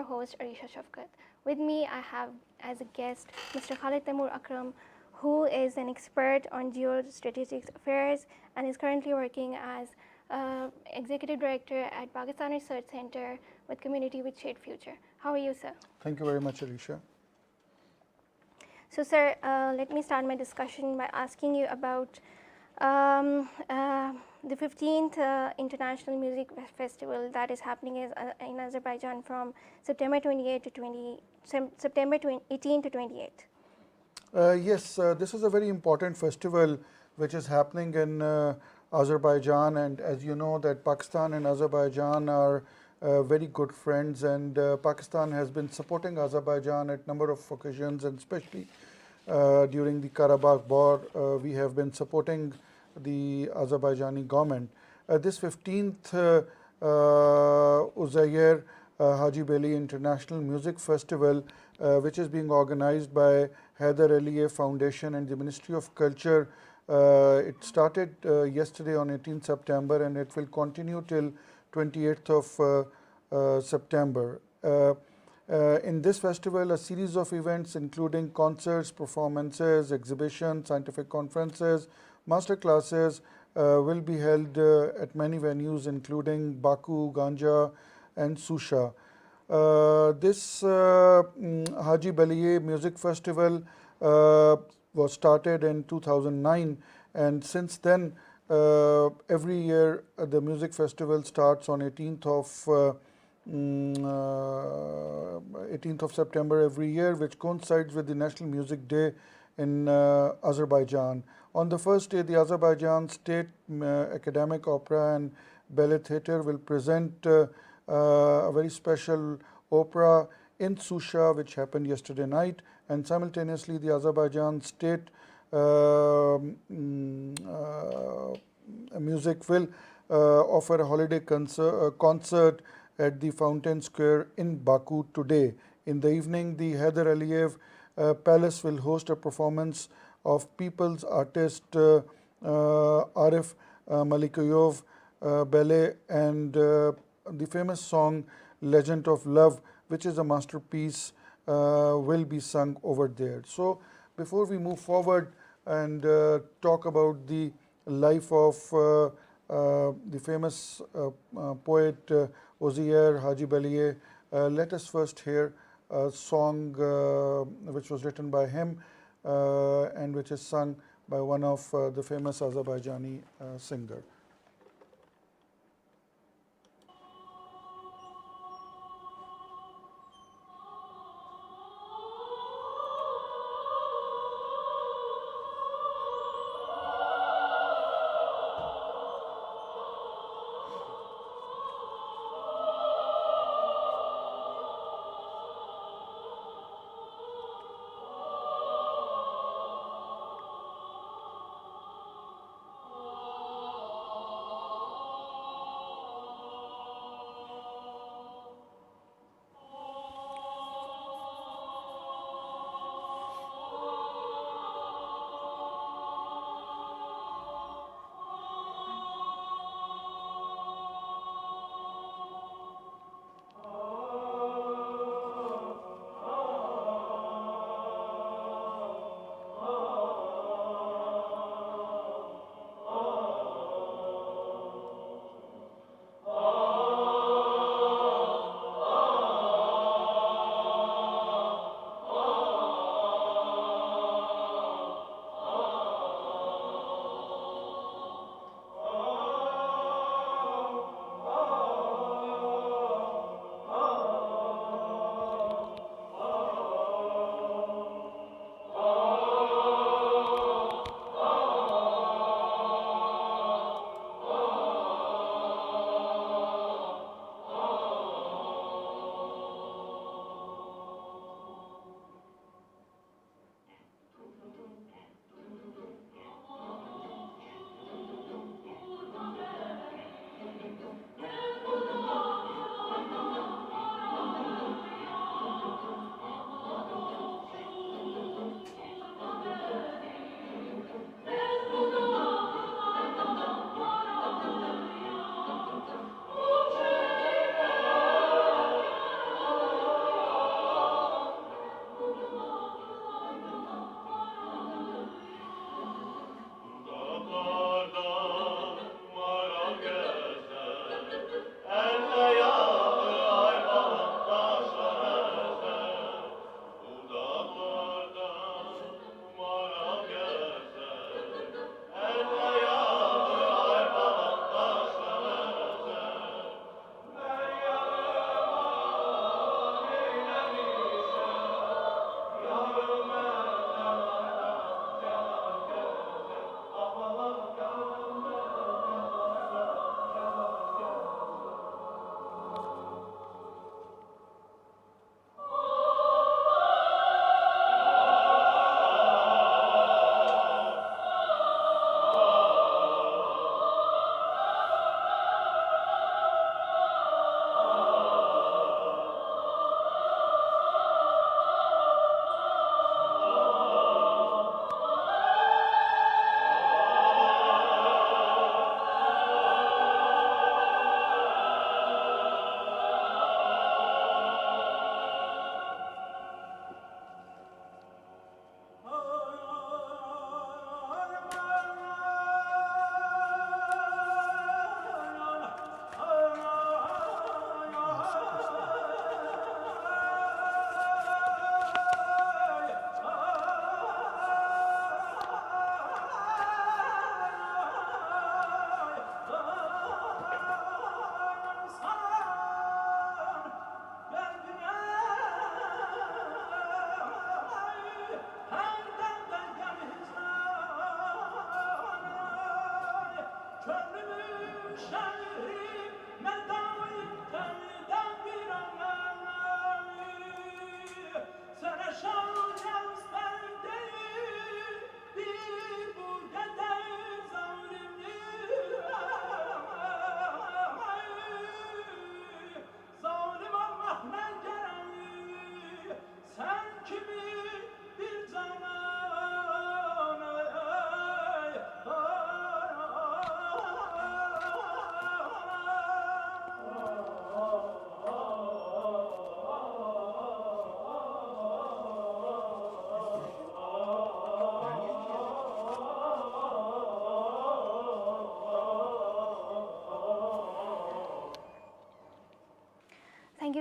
host, Areesha Shafqat. With me, I have as a guest Mr. Khalid Taimur Akram, who is an expert on geostrategic affairs and is currently working as Executive Director at Pakistan Research Center with Community with Shared Future. How are you, sir? Thank you very much, Areesha. So, sir, let me start my discussion by asking you about the 15th International Music Festival that is happening in Azerbaijan from September 18 to 28. Yes, this is a very important festival which is happening in Azerbaijan, and as you know that Pakistan and Azerbaijan are very good friends, and Pakistan has been supporting Azerbaijan at number of occasions, and especially during the Karabakh war, we have been supporting the Azerbaijani government. This 15th Uzeyir Hajibeyli International Music Festival, which is being organized by Haider Aliyev Foundation and the Ministry of Culture. It started yesterday on 18th September and it will continue till 28th of September. In this festival, a series of events including concerts, performances, exhibitions, scientific conferences, master classes will be held at many venues including Baku, Ganja and Susha. This Hajibeyli Music Festival was started in 2009, and since then every year the music festival starts on 18th of September every year, which coincides with the National Music Day in Azerbaijan. On the first day, the Azerbaijan State Academic Opera and Ballet Theatre will present a very special opera in Susha, which happened yesterday night, and simultaneously the Azerbaijan State Music will offer a holiday concert at the Fountain Square in Baku today. In the evening, the Haider Aliyev Palace will host a performance of people's artist Arif Malikoyov ballet and the famous song Legend of Love, which is a masterpiece, will be sung over there. So before we move forward and talk about the life of the famous poet Uzeyir Hajibeyli, let us first hear a song which was written by him and which is sung by one of the famous Azerbaijani singer.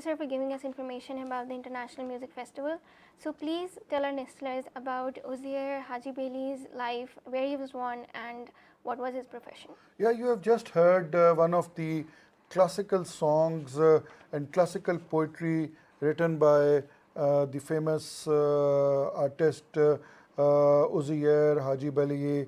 sir, for giving us information about the International Music Festival. So please tell our listeners about Uzeyir Hajibeyli's life, where he was born, and what was his profession. Yeah, you have just heard one of the classical songs and classical poetry written by the famous artist Uzeyir Hajibeyli.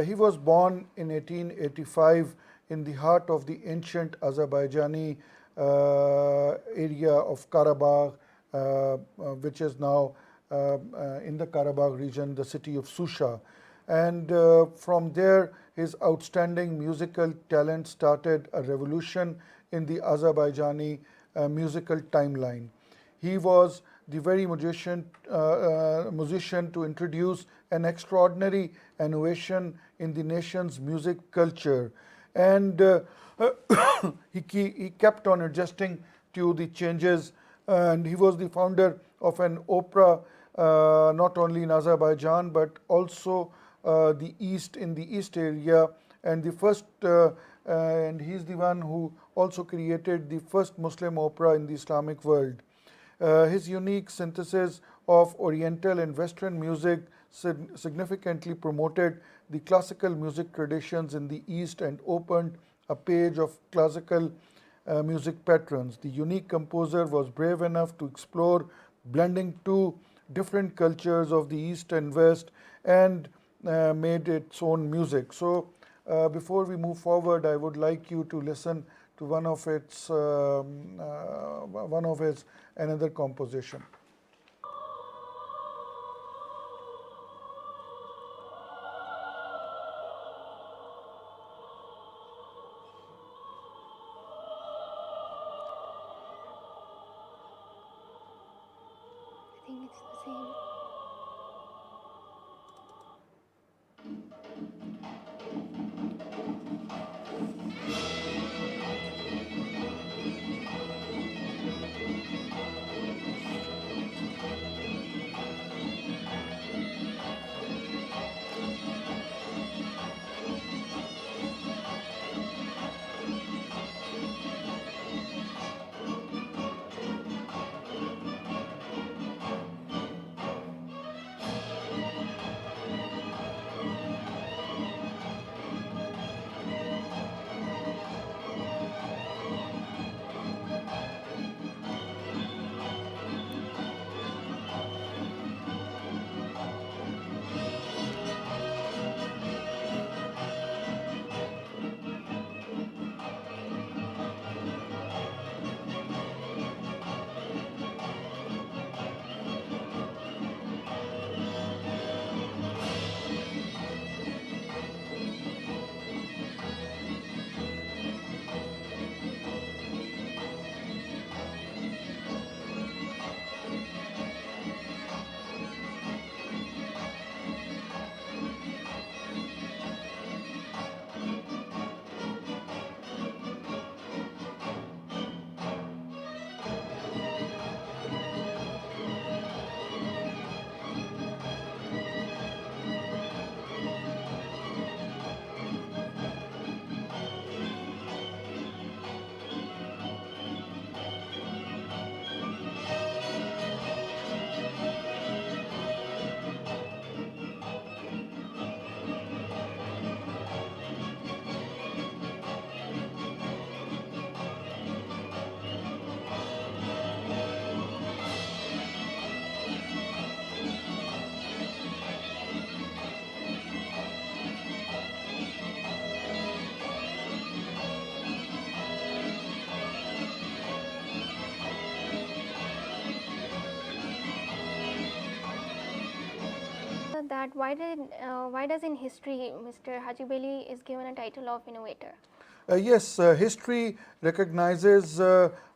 He was born in 1885 in the heart of the ancient Azerbaijani area of Karabakh, which is now in the Karabakh region, the city of Susha. And from there, his outstanding musical talent started a revolution in the Azerbaijani musical timeline. He was the very musician to introduce an extraordinary innovation in the nation's music culture. And he kept on adjusting to the changes, and he was the founder of an opera not only in Azerbaijan but also the east area, and the first and he's the one who also created the first Muslim opera in the Islamic world. His unique synthesis of Oriental and Western music significantly promoted the classical music traditions in the East and opened a page of classical music patrons. The unique composer was brave enough to explore blending two different cultures of the East and West and made its own music. So, before we move forward, I would like you to listen to one of his another composition. I think it's the same. That why does in history Mr. Hajibeyli is given a title of innovator? Yes, history recognizes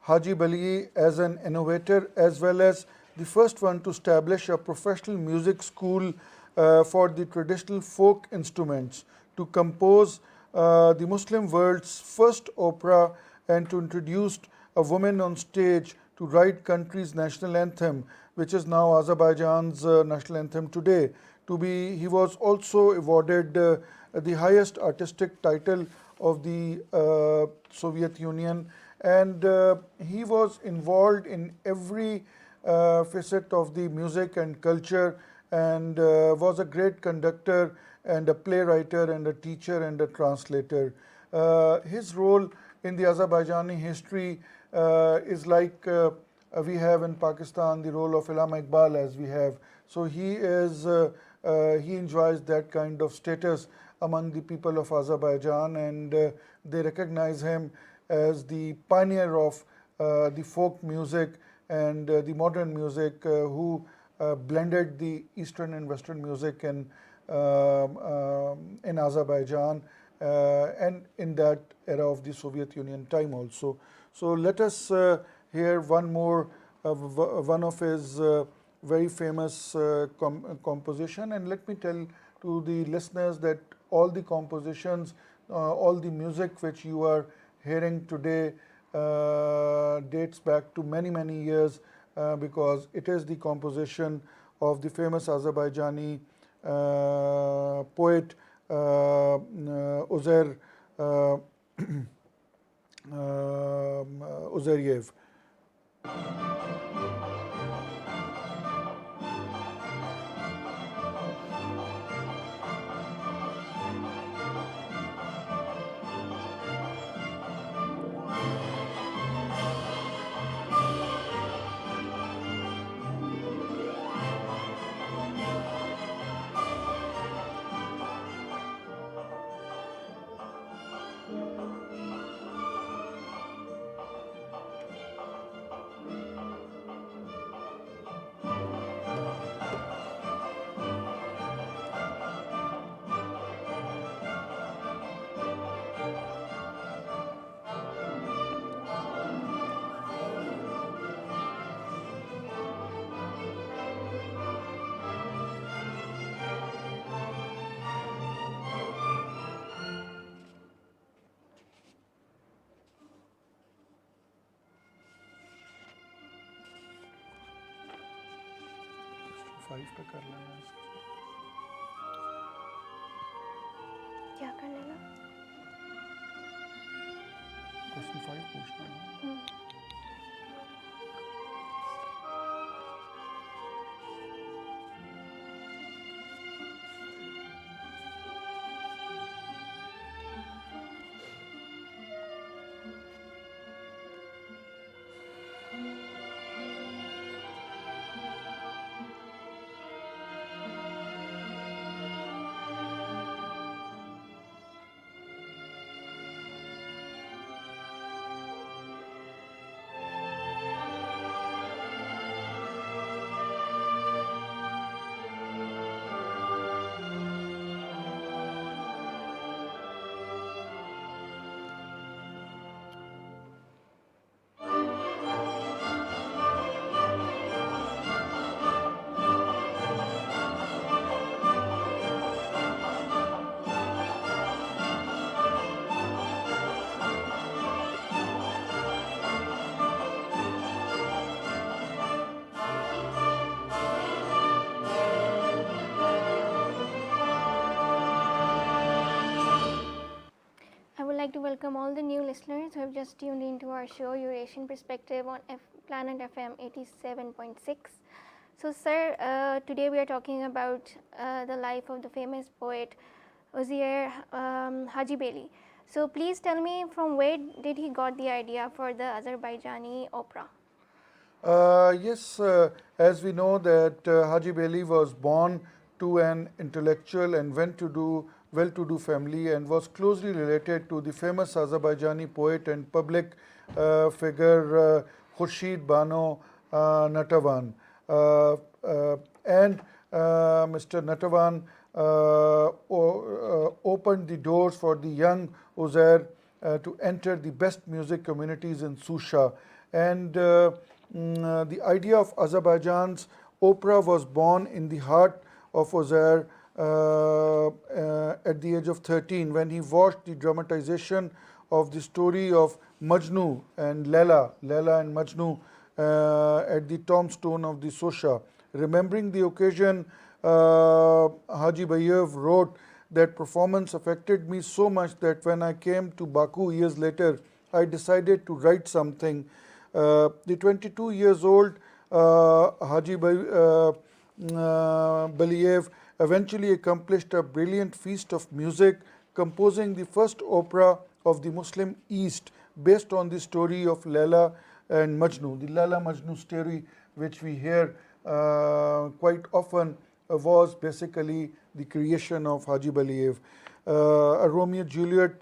Haji Bali as an innovator as well as the first one to establish a professional music school for the traditional folk instruments, to compose the Muslim world's first opera, and to introduce a woman on stage to write country's national anthem, which is now Azerbaijan's national anthem today. He was also awarded the highest artistic title of the Soviet Union, and he was involved in every facet of the music and culture, and was a great conductor and a playwright and a teacher and a translator. His role in the Azerbaijani history is like we have in Pakistan the role of Allama Iqbal as we have. So he enjoys that kind of status among the people of Azerbaijan, and they recognize him as the pioneer of the folk music and the modern music, who blended the Eastern and Western music in Azerbaijan and in that era of the Soviet Union time also. So let us hear one of his very famous composition, and let me tell to the listeners that all the compositions, all the music which you are hearing today dates back to many years, because it is the composition of the famous Azerbaijani poet Uzeyir Uzeyir. क्या कर लेना? Question 5 पूछना है. I would like to welcome all the new listeners who have just tuned into our show, Eurasian Perspective, on Planet FM 87.6. So, sir, today we are talking about the life of the famous poet Uzeyir Hajibeyli. So, please tell me, from where did he got the idea for the Azerbaijani opera? Yes, as we know that Hajibeyli was born to an intellectual and well-to-do family, and was closely related to the famous Azerbaijani poet and public figure Khurshid Bano Natavan. And Mr. Natavan opened the doors for the young Uzeyir to enter the best music communities in Susha. And the idea of Azerbaijan's opera was born in the heart of Uzeyir at the age of 13, when he watched the dramatization of the story of Majnun and Leyla and Majnun at the tombstone of the Sosha. Remembering the occasion, Hajibeyli wrote that performance affected me so much that when I came to Baku years later, I decided to write something. The 22 years old Haji Baliev eventually accomplished a brilliant feat of music, composing the first opera of the Muslim East based on the story of Leyla and Majnun. The Leyla Majnun story, which we hear quite often, was basically the creation of Haji Baliev. A Romeo Juliet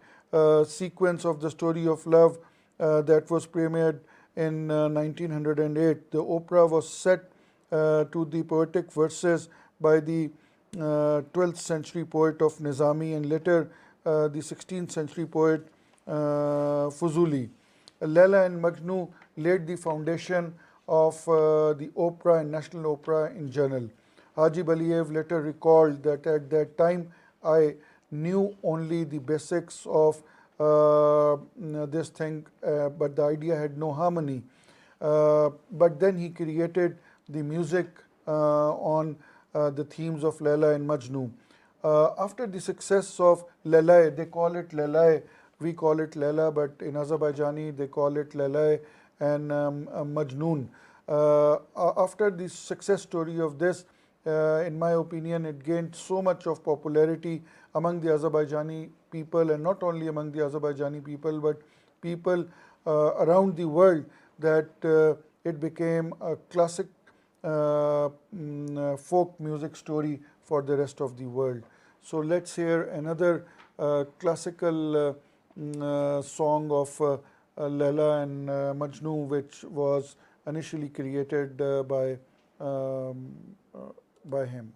sequence of the story of love that was premiered in 1908. The opera was set to the poetic verses by the 12th century poet of Nizami and later the 16th century poet Fuzuli. Leyla and Majnu laid the foundation of the opera and national opera in general. Haji Baliev later recalled that at that time I knew only the basics of this thing, but the idea had no harmony. But then he created the music on the themes of Leyla and Majnu. After the success of Lelai, they call it Lelai, we call it Leyla, but in Azerbaijani they call it Lelai and Majnun. After the success story of this, in my opinion, it gained so much of popularity among the Azerbaijani people, and not only among the Azerbaijani people, but people around the world, that it became a classic folk music story for the rest of the world. So let's hear another classical song of Leyla and Majnu, which was initially created by him.